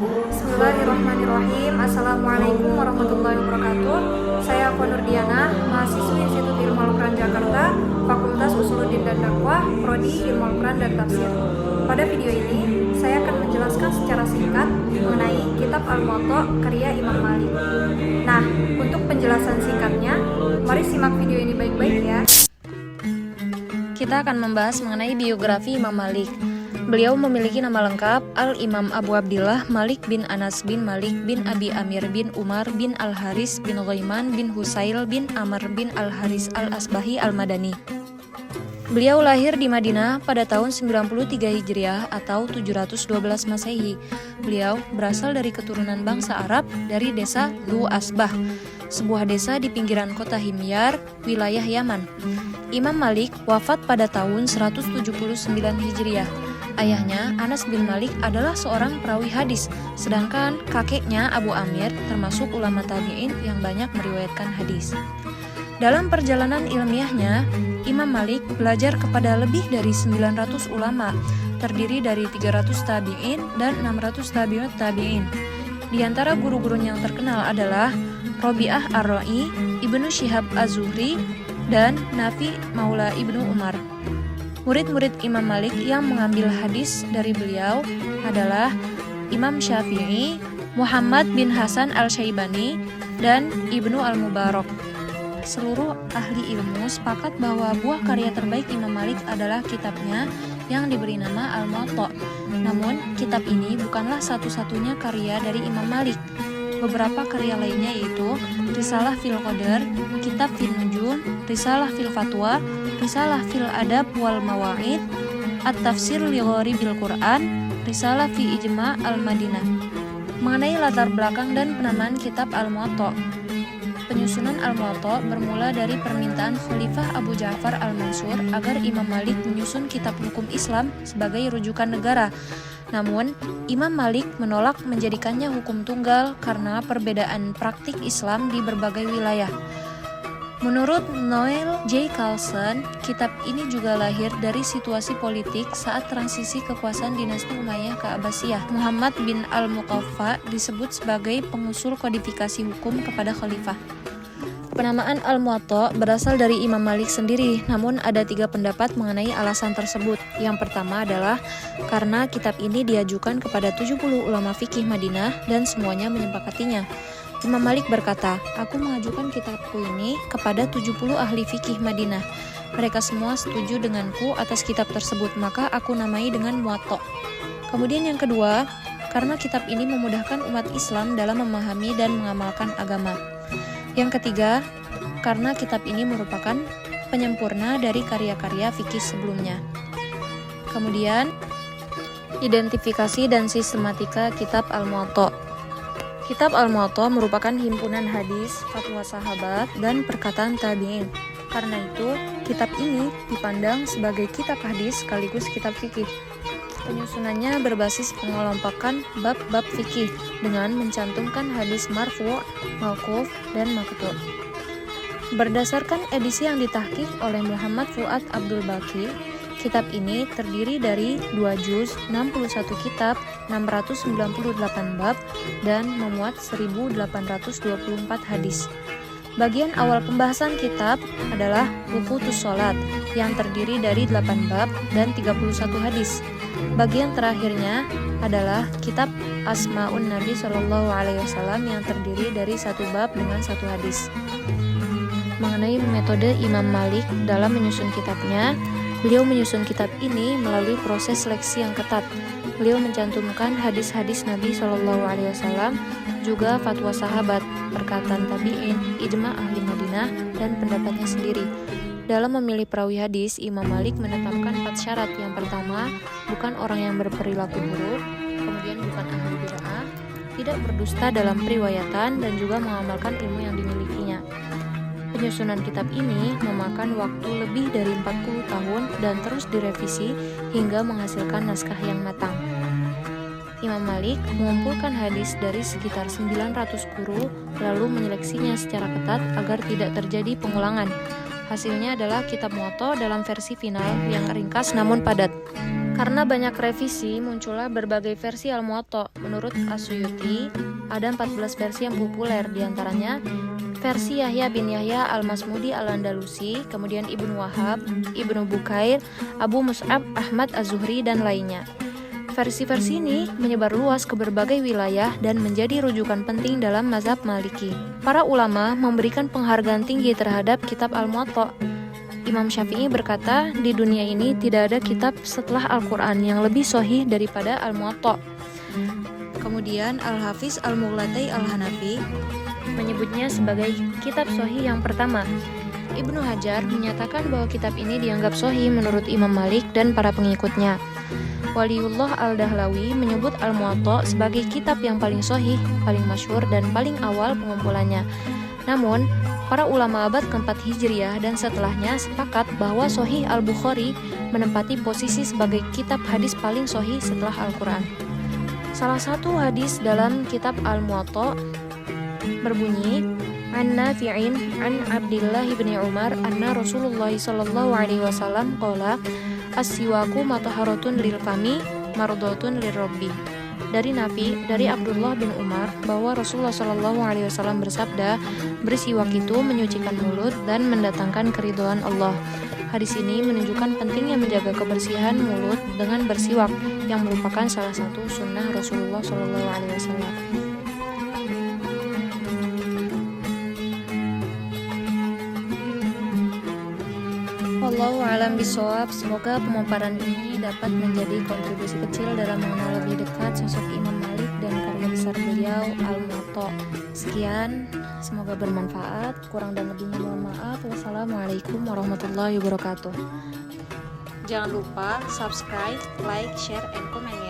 Bismillahirrahmanirrahim. Assalamualaikum warahmatullahi wabarakatuh. Saya Eko Nurdiana, mahasiswi Institut Ilmu Al-Quran Jakarta, Fakultas Usuluddin dan Dakwah, Prodi Ilmu Al-Quran dan Tafsir. Pada video ini, saya akan menjelaskan secara singkat mengenai Kitab Al-Muwatta karya Imam Malik. Nah, untuk penjelasan singkatnya, mari simak video ini baik-baik ya. Kita akan membahas mengenai biografi Imam Malik. Beliau memiliki nama lengkap Al-Imam Abu Abdillah Malik bin Anas bin Malik bin Abi Amir bin Umar bin Al-Haris bin Ghaiman bin Husail bin Amr bin Al-Haris Al-Asbahi Al-Madani. Beliau lahir di Madinah pada tahun 93 Hijriah atau 712 Masehi. Beliau berasal dari keturunan bangsa Arab dari desa Dhu Asbah, sebuah desa di pinggiran kota Himyar, wilayah Yaman. Imam Malik wafat pada tahun 179 Hijriah. Ayahnya, Anas bin Malik, adalah seorang perawi hadis, sedangkan kakeknya Abu Amir termasuk ulama tabi'in yang banyak meriwayatkan hadis. Dalam perjalanan ilmiahnya, Imam Malik belajar kepada lebih dari 900 ulama, terdiri dari 300 tabi'in dan 600 tabi'ut tabi'in. Di antara guru-guru yang terkenal adalah Robi'ah Ar-Ra'i, Ibnu Syihab Az-Zuhri, dan Nafi Maula Ibnu Umar. Murid-murid Imam Malik yang mengambil hadis dari beliau adalah Imam Syafi'i, Muhammad bin Hasan Al-Syaibani, dan Ibnu Al-Mubarak. Seluruh ahli ilmu sepakat bahwa buah karya terbaik Imam Malik adalah kitabnya yang diberi nama Al-Muwatta. Namun, kitab ini bukanlah satu-satunya karya dari Imam Malik. Beberapa karya lainnya yaitu Risalah fil Qadar, Kitab fil Nujum, Risalah fil Fatwa, Risalah fil Adab wal Mawa'id, At-Tafsir li Gharibil Quran, Risalah fi Ijma' al-Madinah. Mengenai latar belakang dan penamaan kitab Al-Muwatta. Penyusunan Al-Muwatta bermula dari permintaan Khalifah Abu Ja'far Al-Mansur agar Imam Malik menyusun kitab hukum Islam sebagai rujukan negara. Namun, Imam Malik menolak menjadikannya hukum tunggal karena perbedaan praktik Islam di berbagai wilayah. Menurut Noel J. Carlson, kitab ini juga lahir dari situasi politik saat transisi kekuasaan dinasti Umayyah ke Abbasiyah. Muhammad bin Al-Muqaffa disebut sebagai pengusul kodifikasi hukum kepada khalifah. Penamaan Al-Muwatta berasal dari Imam Malik sendiri, namun ada 3 pendapat mengenai alasan tersebut. Yang pertama adalah karena kitab ini diajukan kepada 70 ulama fikih Madinah dan semuanya menyepakatinya. Imam Malik berkata, "Aku mengajukan kitabku ini kepada 70 ahli fikih Madinah. Mereka semua setuju denganku atas kitab tersebut, maka aku namai dengan Muwatta." Kemudian yang kedua, karena kitab ini memudahkan umat Islam dalam memahami dan mengamalkan agama. Yang ketiga, karena kitab ini merupakan penyempurna dari karya-karya fikih sebelumnya. Kemudian, identifikasi dan sistematika kitab Al-Muwatta. Kitab Al-Muwatta merupakan himpunan hadis, fatwa sahabat, dan perkataan tabi'in. Karena itu, kitab ini dipandang sebagai kitab hadis sekaligus kitab fikih. Penyusunannya berbasis pengelompokan bab-bab fikih dengan mencantumkan hadis marfu', mauquf, dan maqtu'. Berdasarkan edisi yang ditahqiq oleh Muhammad Fuad Abdul Baqi, kitab ini terdiri dari 2 juz, 61 kitab, 698 bab, dan memuat 1824 hadis. Bagian awal pembahasan kitab adalah Wuqutus Shalat yang terdiri dari 8 bab dan 31 hadis. Bagian terakhirnya adalah kitab Asma'un Nabi SAW yang terdiri dari 1 bab dengan 1 hadis. Mengenai metode Imam Malik dalam menyusun kitabnya, beliau menyusun kitab ini melalui proses seleksi yang ketat. Beliau mencantumkan hadis-hadis Nabi SAW, juga fatwa sahabat, perkataan tabi'in, ijma' ahli Madinah, dan pendapatnya sendiri. Dalam memilih perawi hadis, Imam Malik menetapkan 4 syarat. Yang pertama, bukan orang yang berperilaku buruk, kemudian bukan ahli bid'ah, tidak berdusta dalam periwayatan, dan juga mengamalkan ilmu yang dimilikinya. Penyusunan kitab ini memakan waktu lebih dari 40 tahun dan terus direvisi hingga menghasilkan naskah yang matang. Imam Malik mengumpulkan hadis dari sekitar 900 guru, lalu menyeleksinya secara ketat agar tidak terjadi pengulangan. Hasilnya adalah kitab Muwatta dalam versi final yang ringkas namun padat. Karena banyak revisi, muncullah berbagai versi Al-Muwatta. Menurut As-Suyuti, ada 14 versi yang populer, diantaranya versi Yahya bin Yahya Al-Masmudi Al-Andalusi, kemudian Ibnu Wahab, Ibnu Bukair, Abu Mus'ab, Ahmad Az-Zuhri, dan lainnya. Versi-versi ini menyebar luas ke berbagai wilayah dan menjadi rujukan penting dalam mazhab Maliki. Para ulama memberikan penghargaan tinggi terhadap kitab Al-Muwatta. Imam Syafi'i berkata, di dunia ini tidak ada kitab setelah Al-Quran yang lebih sahih daripada Al-Muwatta. Kemudian Al-Hafiz Al-Mughlatai Al-Hanafi menyebutnya sebagai kitab sahih yang pertama. Ibnu Hajar menyatakan bahwa kitab ini dianggap sahih menurut Imam Malik dan para pengikutnya. Waliullah Al-Dahlawi menyebut Al-Muwatta sebagai kitab yang paling sahih, paling masyhur, dan paling awal pengumpulannya. Namun, para ulama abad keempat Hijriah dan setelahnya sepakat bahwa Sahih Al-Bukhari menempati posisi sebagai kitab hadis paling sahih setelah Al-Quran. Salah satu hadis dalam kitab Al-Muwatta berbunyi, An Nafi'in an Abdillah bin Umar anna Rasulullah sallallahu alaihi wasallam qala as-siwaku mataharatun lil fami mardatun lirabbi. Dari Nafi, dari Abdullah bin Umar, bahwa Rasulullah Shallallahu Alaihi Wasallam bersabda, bersiwak itu menyucikan mulut dan mendatangkan keridhaan Allah. Hadis ini menunjukkan pentingnya menjaga kebersihan mulut dengan bersiwak, yang merupakan salah satu sunnah Rasulullah Shallallahu Alaihi Wasallam. Wallahu a'lam bishawab. Semoga pemaparan ini dapat menjadi kontribusi kecil dalam mengenal lebih dekat sosok Imam Malik dan karya besar beliau Al-Muwatta. Sekian, semoga bermanfaat. Kurang dan lebihnya mohon maaf. Wassalamualaikum warahmatullahi wabarakatuh. Jangan lupa subscribe, like, share, and comment.